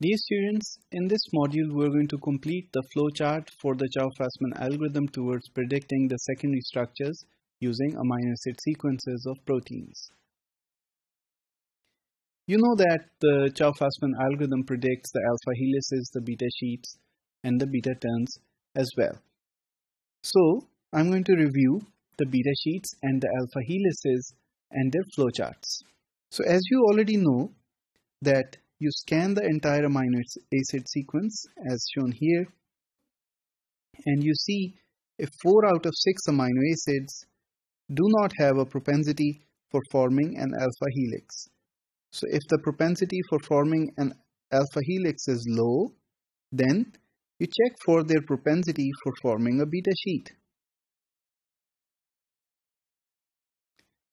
Dear students, in this module we are going to complete the flowchart for the Chow-Fasman algorithm towards predicting the secondary structures using amino acid sequences of proteins. You know that the Chow-Fasman algorithm predicts the alpha helices, the beta sheets, and the beta turns as well. So I'm going to review the beta sheets and the alpha helices and their flowcharts. So as you already know that you scan the entire amino acid sequence as shown here, and you see if 4 out of 6 amino acids do not have a propensity for forming an alpha helix. So if the propensity for forming an alpha helix is low, then you check for their propensity for forming a beta sheet.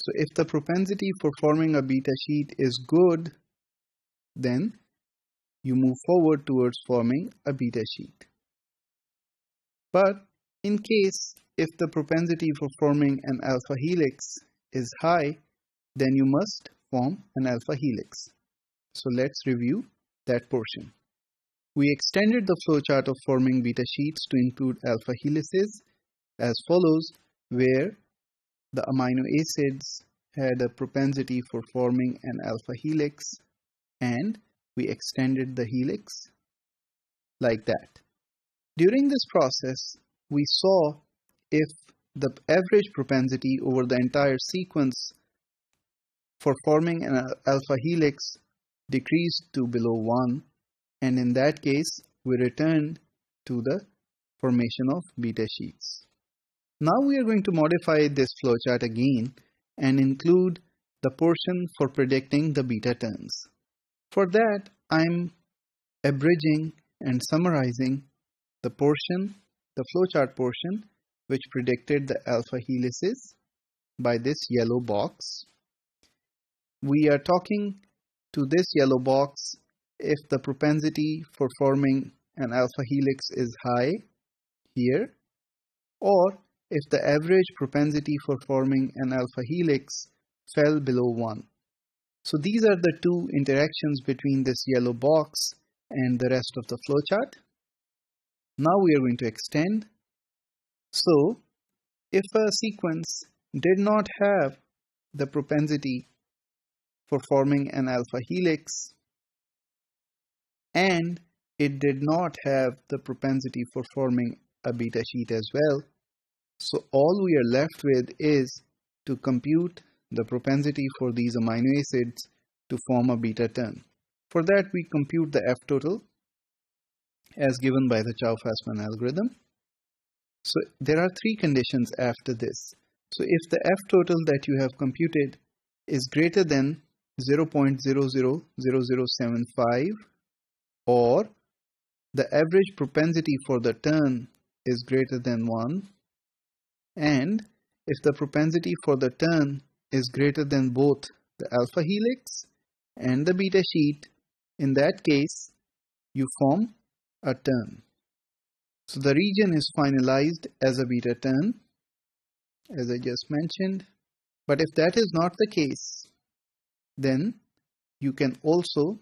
So if the propensity for forming a beta sheet is good, then you move forward towards forming a beta sheet. But in case if the propensity for forming an alpha helix is high, then you must form an alpha helix. So let's review that portion. We extended the flowchart of forming beta sheets to include alpha helices as follows, where the amino acids had a propensity for forming an alpha helix, and we extended the helix like that. During this process, we saw if the average propensity over the entire sequence for forming an alpha helix decreased to below 1, and in that case, we return to the formation of beta sheets. Now we are going to modify this flowchart again and include the portion for predicting the beta turns. For that, I'm abridging and summarizing the portion, the flowchart portion, which predicted the alpha helices by this yellow box. We are talking to this yellow box if the propensity for forming an alpha helix is high here, or if the average propensity for forming an alpha helix fell below 1. So these are the two interactions between this yellow box and the rest of the flowchart. Now we are going to extend. So if a sequence did not have the propensity for forming an alpha helix and it did not have the propensity for forming a beta sheet as well, so all we are left with is to compute the propensity for these amino acids to form a beta turn. For that, we compute the F total as given by the Chow-Fasman algorithm. So there are three conditions after this. So if the F total that you have computed is greater than 0.000075, or the average propensity for the turn is greater than 1, and if the propensity for the turn is greater than both the alpha helix and the beta sheet, in that case you form a turn. So the region is finalized as a beta turn, as I just mentioned. But if that is not the case, then you can also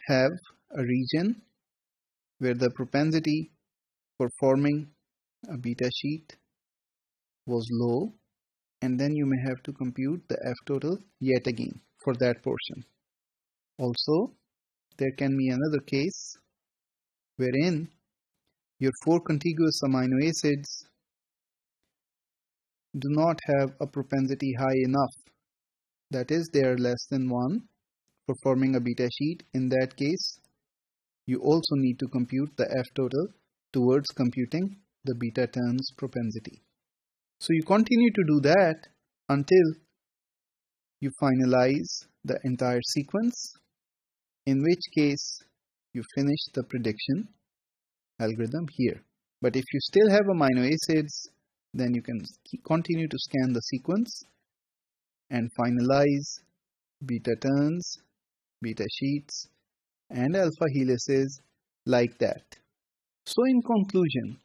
have a region where the propensity for forming a beta sheet was low, and then you may have to compute the F total yet again for that portion. Also, there can be another case wherein your 4 contiguous amino acids do not have a propensity high enough. That is, they are less than 1 for forming a beta sheet. In that case, you also need to compute the F total towards computing the beta turns propensity. So you continue to do that until you finalize the entire sequence, in which case you finish the prediction algorithm here. But if you still have amino acids, then you can continue to scan the sequence and finalize beta turns, beta sheets, and alpha helices like that. So in conclusion,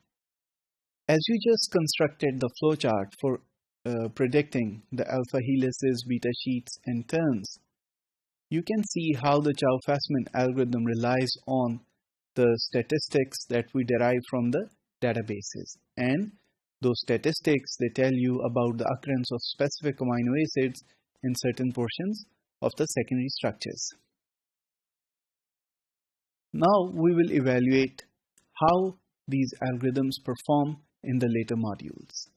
as you just constructed the flowchart for predicting the alpha helices, beta sheets, and turns, you can see how the Chow-Fasman algorithm relies on the statistics that we derive from the databases. And those statistics, they tell you about the occurrence of specific amino acids in certain portions of the secondary structures. Now we will evaluate how these algorithms perform in the later modules.